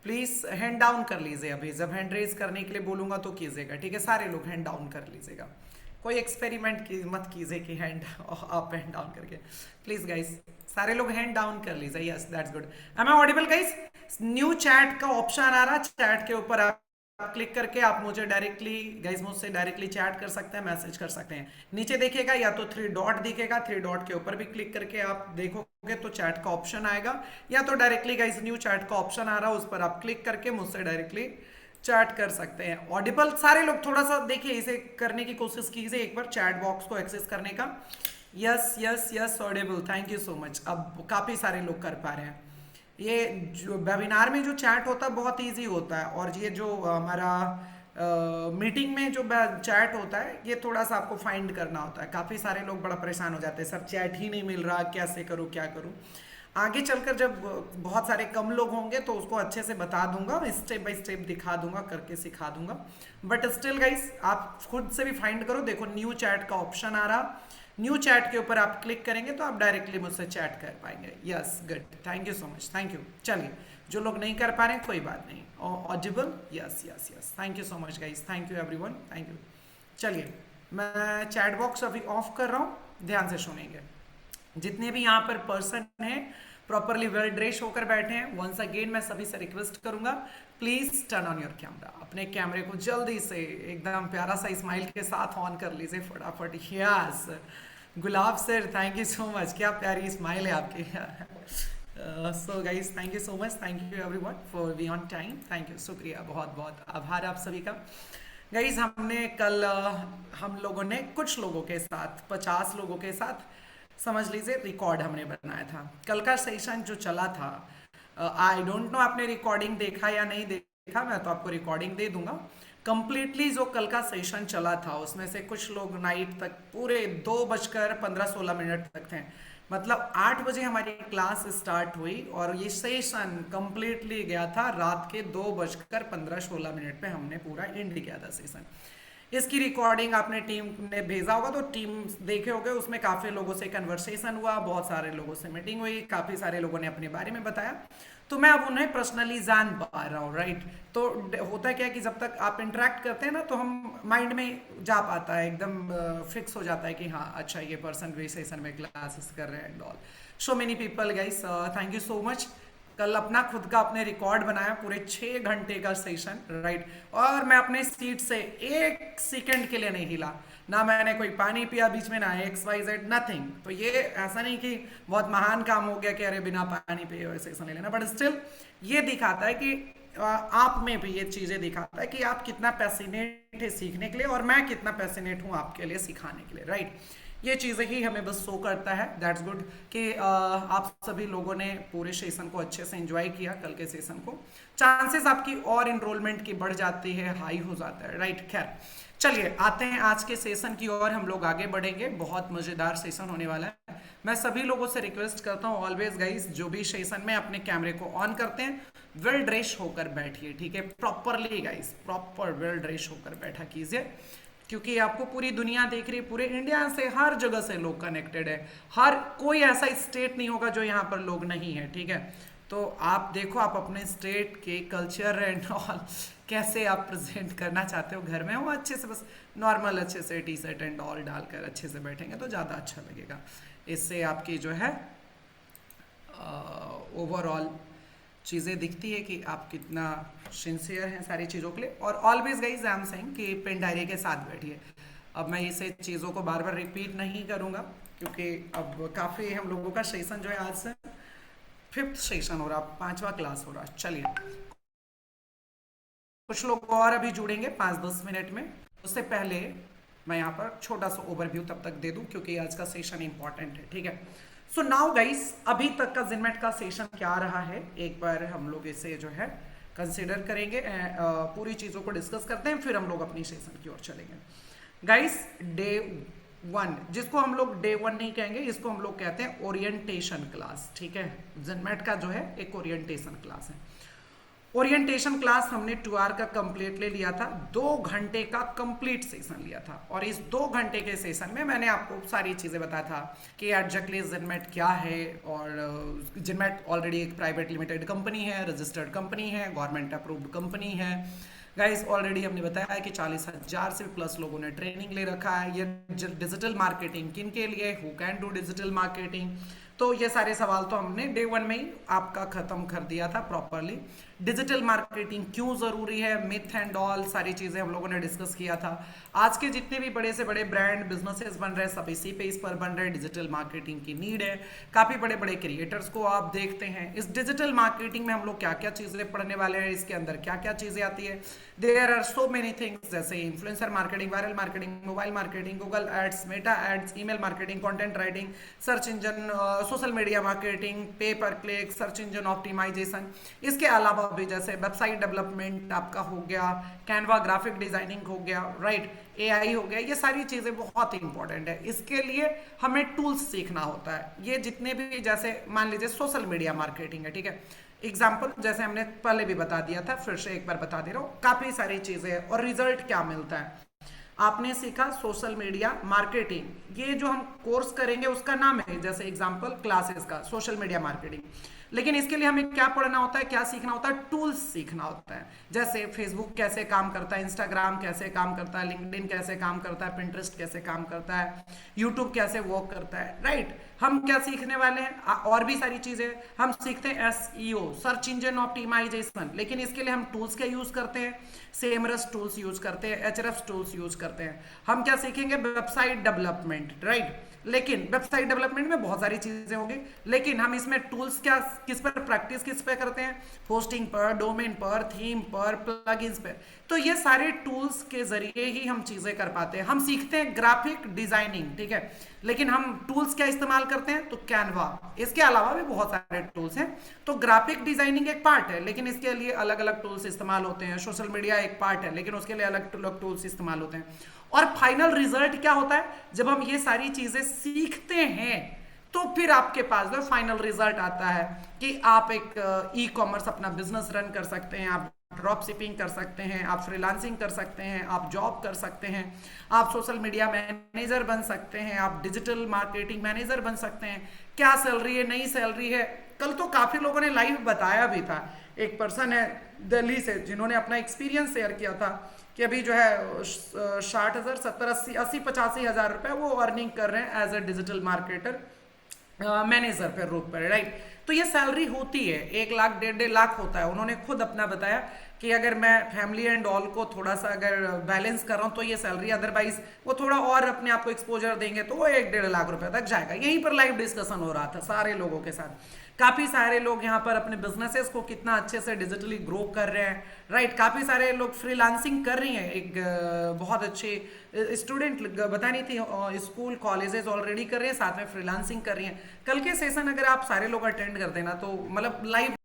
Please hand down कर लीजिए, अभी जब हैंड रेज करने के लिए बोलूंगा तो कीजिएगा, ठीक है? सारे लोग हैंड डाउन कर लीजिएगा। कोई एक्सपेरिमेंट की मत कीजिए कि हैंड अप हैंड डाउन करके। प्लीज गाइस, सारे लोग हैंड डाउन कर लीजिए। Yes, that's good. Am I audible guys? New chat का ऑप्शन आ रहा है, चैट के ऊपर आप क्लिक करके आप मुझे डायरेक्टली गाइस, मुझसे डायरेक्टली चैट कर सकते हैं, मैसेज कर सकते हैं। नीचे देखिएगा या तो थ्री डॉट दिखेगा, थ्री डॉट के ऊपर भी क्लिक करके आप देखोगे तो चैट का ऑप्शन आएगा, या तो डायरेक्टली गाइस न्यू चैट का ऑप्शन आ रहा है, उस पर आप क्लिक करके मुझसे डायरेक्टली चैट कर सकते हैं। ऑडिबल सारे लोग थोड़ा सा देखिए, इसे करने की कोशिश कीजिए एक बार, चैट बॉक्स को एक्सेस करने का। Yes yes yes, Audible, thank you so much. अब काफी सारे लोग कर पा रहे हैं। ये जो वेबिनार में जो चैट होता है बहुत इजी होता है, और ये जो हमारा मीटिंग में जो चैट होता है ये थोड़ा सा आपको फाइंड करना होता है। काफ़ी सारे लोग बड़ा परेशान हो जाते हैं, सर चैट ही नहीं मिल रहा, कैसे करूँ क्या करूँ। आगे चलकर जब बहुत सारे कम लोग होंगे तो उसको अच्छे से बता दूंगा, स्टेप बाय स्टेप दिखा दूंगा, करके सिखा दूंगा। बट स्टिल गाइस, आप खुद से भी फाइंड करो। देखो न्यू चैट का ऑप्शन आ रहा, न्यू चैट के ऊपर आप क्लिक करेंगे तो आप डायरेक्टली मुझसे चैट कर पाएंगे। Yes, good, thank you so much, thank you. चलिए, जो लोग नहीं कर पा रहे हैं कोई बात नहीं। Audible, yes yes yes, thank you so much guys, thank you everyone, thank you. चलिए, मैं चैट बॉक्स अभी ऑफ कर रहा हूँ, ध्यान से सुनेंगे। जितने भी यहाँ पर पर्सन हैं प्रॉपरली वेल ड्रेस होकर बैठे हैं, वंस अगेन मैं सभी से रिक्वेस्ट करूंगा, please turn on your camera. अपने कैमरे को जल्दी से एकदम प्यारा सा स्माइल के साथ ऑन कर लीजिए फटाफट। Yes, gulab sir, thank you so much, क्या प्यारी स्माइल है आपकी। So guys, thank you so much, thank you everyone for be on time, thank you, शुक्रिया, बहुत बहुत आभार आप सभी का। गाइज, हमने कल हम लोगों ने कुछ लोगों के साथ, 50 लोगों के साथ समझ लीजिए रिकॉर्ड हमने बनाया था। कल का सेशन जो चला था, आई डोंट नो आपने रिकॉर्डिंग देखा या नहीं देखा, मैं तो आपको रिकॉर्डिंग दे दूंगा। कंप्लीटली जो कल का सेशन चला था उसमें से कुछ लोग नाइट तक पूरे 2:15-16 तक थे। मतलब 8 बजे हमारी क्लास स्टार्ट हुई और ये सेशन कंप्लीटली गया था रात के 2:15-16 पे, हमने पूरा एंड किया था सेशन। इसकी रिकॉर्डिंग आपने टीम ने भेजा होगा तो टीम देखे होंगे, उसमें काफ़ी लोगों से कन्वर्सेशन हुआ, बहुत सारे लोगों से मीटिंग हुई, काफ़ी सारे लोगों ने अपने बारे में बताया, तो मैं अब उन्हें पर्सनली जान पा रहा हूँ, राइट? तो होता क्या है कि जब तक आप इंटरेक्ट करते हैं ना तो हम माइंड में जा पाता है, एकदम फिक्स हो जाता है कि हाँ अच्छा ये पर्सन वे सेशन में क्लासेस कर रहे हैं and all. So many people guys, thank you so much. कल अपना खुद का अपने रिकॉर्ड बनाया, पूरे 6 घंटे का सेशन, राइट? और मैं अपने सीट से 1 सेकंड के लिए नहीं हिला, ना मैंने कोई पानी पिया बीच में, ना XYZ, नथिंग। तो ये ऐसा नहीं कि बहुत महान काम हो गया कि अरे बिना पानी पिए सेशन ले लेना, बट स्टिल ये दिखाता है कि आप में भी ये चीजें दिखाता है कि आप कितना पैसिनेट है सीखने के लिए, और मैं कितना पैसिनेट हूँ आपके लिए सिखाने के लिए, राइट? ये चीज़ें ही हमें बस शो करता है, दैट्स गुड, कि आप सभी लोगों ने पूरे सेशन को अच्छे से एंजॉय किया। कल के सेशन को चांसेस आपकी और इनरोलमेंट की बढ़ जाती है, हाई हो जाता है, राइट? खैर, चलिए आते हैं आज के सेशन की ओर, हम लोग आगे बढ़ेंगे, बहुत मज़ेदार सेशन होने वाला है। मैं सभी लोगों से रिक्वेस्ट करता हूँ, ऑलवेज गाइज, जो भी सेशन में अपने कैमरे को ऑन करते हैं वेल ड्रेस होकर बैठिए, ठीक है? Properly guys, proper well dress होकर बैठा कीजिए, क्योंकि आपको पूरी दुनिया देख रही है, पूरे इंडिया से हर जगह से लोग कनेक्टेड है, हर कोई ऐसा स्टेट नहीं होगा जो यहाँ पर लोग नहीं है, ठीक है? तो आप देखो, आप अपने स्टेट के कल्चर एंड ऑल कैसे आप प्रेजेंट करना चाहते हो घर में, वो अच्छे से बस नॉर्मल अच्छे से टी शर्ट एंड ऑल डालकर अच्छे से बैठेंगे तो ज़्यादा अच्छा लगेगा। इससे आपकी जो है ओवरऑल चीज़ें दिखती है कि आप कितना सिंसियर हैं सारी चीज़ों के लिए। और always guys I am saying कि पेन डायरी के साथ बैठिए। अब मैं इसे चीज़ों को बार बार रिपीट नहीं करूँगा, क्योंकि अब काफ़ी हम लोगों का सेशन जो है आज से 5th सेशन हो रहा, 5वां क्लास हो रहा। चलिए, कुछ लोग और अभी जुड़ेंगे 5-10 मिनट में, उससे पहले मैं यहाँ पर छोटा सा ओवरव्यू तब तक दे दूँ, क्योंकि आज का सेशन इंपॉर्टेंट है, ठीक है? सो नाउ गाइस, अभी तक का जिनमेट का सेशन क्या रहा है, एक बार हम लोग इसे जो है कंसिडर करेंगे, पूरी चीज़ों को डिस्कस करते हैं, फिर हम लोग अपनी सेशन की ओर चलेंगे। गाइस, डे 1, जिसको हम लोग डे 1 नहीं कहेंगे, इसको हम लोग कहते हैं ओरिएंटेशन क्लास, ठीक है? जिनमेट का जो है एक ओरिएंटेशन क्लास है। ओरिएंटेशन क्लास हमने 2 आवर का कंप्लीट ले लिया था, 2 घंटे का कंप्लीट सेशन लिया था, और इस 2 घंटे के सेशन में मैंने आपको सारी चीज़ें बताया था कि एडजक्टली जिनमेट क्या है, और जिनमेट ऑलरेडी एक प्राइवेट लिमिटेड कंपनी है, रजिस्टर्ड कंपनी है, गवर्नमेंट अप्रूव्ड कंपनी है। गाइस ऑलरेडी हमने बताया है कि 40,000 से प्लस लोगों ने ट्रेनिंग ले रखा है। ये डिजिटल मार्केटिंग किन के लिए, who can do digital marketing, तो ये सारे सवाल तो हमने डे 1 में ही आपका खत्म कर दिया था प्रॉपरली। डिजिटल मार्केटिंग क्यों जरूरी है, मिथ एंड ऑल सारी चीजें हम लोगों ने डिस्कस किया था। आज के जितने भी बड़े से बड़े ब्रांड बिजनेसेस बन रहे हैं सब इसी पे इस पर बन रहे हैं, डिजिटल मार्केटिंग की नीड है। काफी बड़े बड़े क्रिएटर्स को आप देखते हैं। इस डिजिटल मार्केटिंग में हम लोग क्या क्या चीजें पढ़ने वाले हैं, इसके अंदर क्या क्या चीजें आती है। There are so many things, जैसे influencer marketing, viral marketing, mobile marketing, Google ads, Meta ads, email marketing, content writing, search engine, social media marketing, pay per click, search engine optimisation. इसके अलावा भी जैसे वेबसाइट डेवलपमेंट आपका हो गया, Canva graphic designing हो गया, राइट, एआई हो गया, ये सारी चीजें बहुत इंपॉर्टेंट है। इसके लिए हमें टूल्स सीखना होता है। ये जितने भी, जैसे मान लीजिए सोशल मीडिया मार्केटिंग है, ठीक है, एग्जाम्पल जैसे हमने पहले भी बता दिया था, फिर से एक बार बता दे रहा हूँ, काफी सारी चीजें हैं। और रिजल्ट क्या मिलता है, आपने सीखा सोशल मीडिया मार्केटिंग, ये जो हम कोर्स करेंगे उसका नाम है जैसे एग्जांपल क्लासेस का सोशल मीडिया मार्केटिंग, लेकिन इसके लिए हमें क्या पढ़ना होता है, क्या सीखना होता है, टूल्स सीखना होता है। जैसे फेसबुक कैसे काम करता है, इंस्टाग्राम कैसे काम करता है, लिंक्डइन कैसे काम करता है, पिंटरेस्ट कैसे काम करता है, यूट्यूब कैसे वर्क करता है, राइट। हम क्या सीखने वाले हैं, और भी सारी चीजें हम सीखते हैं। एसईओ, सर्च इंजन ऑप्टिमाइजेशन, लेकिन इसके लिए हम टूल्स क्या यूज करते हैं, सेमरस टूल्स यूज करते हैं, एचरएफ टूल्स यूज करते हैं। हम क्या सीखेंगे, वेबसाइट डेवलपमेंट, राइट। लेकिन वेबसाइट डेवलपमेंट में बहुत सारी चीजें होंगी, लेकिन हम इसमें टूल्स क्या, किस पर प्रैक्टिस किस पे करते हैं, होस्टिंग पर, डोमेन पर, थीम पर, प्लगइन्स पर। तो ये सारे टूल्स के जरिए ही हम चीजें कर पाते हैं। हम सीखते हैं ग्राफिक डिजाइनिंग, ठीक है, लेकिन हम टूल्स क्या इस्तेमाल करते हैं, तो कैनवा। इसके अलावा भी बहुत सारे टूल्स हैं। तो ग्राफिक डिजाइनिंग एक पार्ट है, लेकिन इसके लिए अलग अलग टूल्स इस्तेमाल होते हैं। सोशल मीडिया एक पार्ट है, लेकिन उसके लिए अलग अलग टूल्स इस्तेमाल होते हैं। और फाइनल रिजल्ट क्या होता है, जब हम ये सारी चीजें सीखते हैं तो फिर आपके पास जो फाइनल रिजल्ट आता है कि आप एक ई कॉमर्स अपना बिजनेस रन कर सकते हैं, आप ड्रॉप शिपिंग कर सकते हैं, आप फ्रीलांसिंग कर सकते हैं, आप जॉब कर सकते हैं, आप सोशल मीडिया मैनेजर बन सकते हैं, आप डिजिटल मार्केटिंग मैनेजर बन सकते हैं। क्या सैलरी है, नई सैलरी है। कल तो काफी लोगों ने लाइव बताया भी था, एक पर्सन है दिल्ली से जिन्होंने अपना एक्सपीरियंस शेयर किया था कि अभी जो है 60,000, 70, 80, 80, 85,000 रुपए वो अर्निंग कर रहे हैं as a digital marketer manager पे रूप पर, राइट। तो ये सैलरी होती है 1 लाख 1.5 लाख होता है। उन्होंने खुद अपना बताया कि अगर मैं फैमिली एंड ऑल को थोड़ा सा अगर बैलेंस कर रहा हूँ तो ये सैलरी, अदरवाइज वो थोड़ा और अपने आप को एक्सपोजर देंगे तो वो 1-1.5 लाख रुपए तक जाएगा। यहीं पर लाइव डिस्कशन हो रहा था सारे लोगों के साथ। काफी सारे लोग यहाँ पर अपने बिजनेसेस को कितना अच्छे से डिजिटली ग्रो कर रहे हैं, राइट। काफी सारे लोग फ्रीलांसिंग कर रही हैं। एक बहुत अच्छे स्टूडेंट बता रही थी, स्कूल कॉलेजेस ऑलरेडी कर रहे हैं, साथ में फ्रीलांसिंग कर रही हैं। कल के सेशन अगर आप सारे लोग अटेंड कर देना तो मतलब लाइव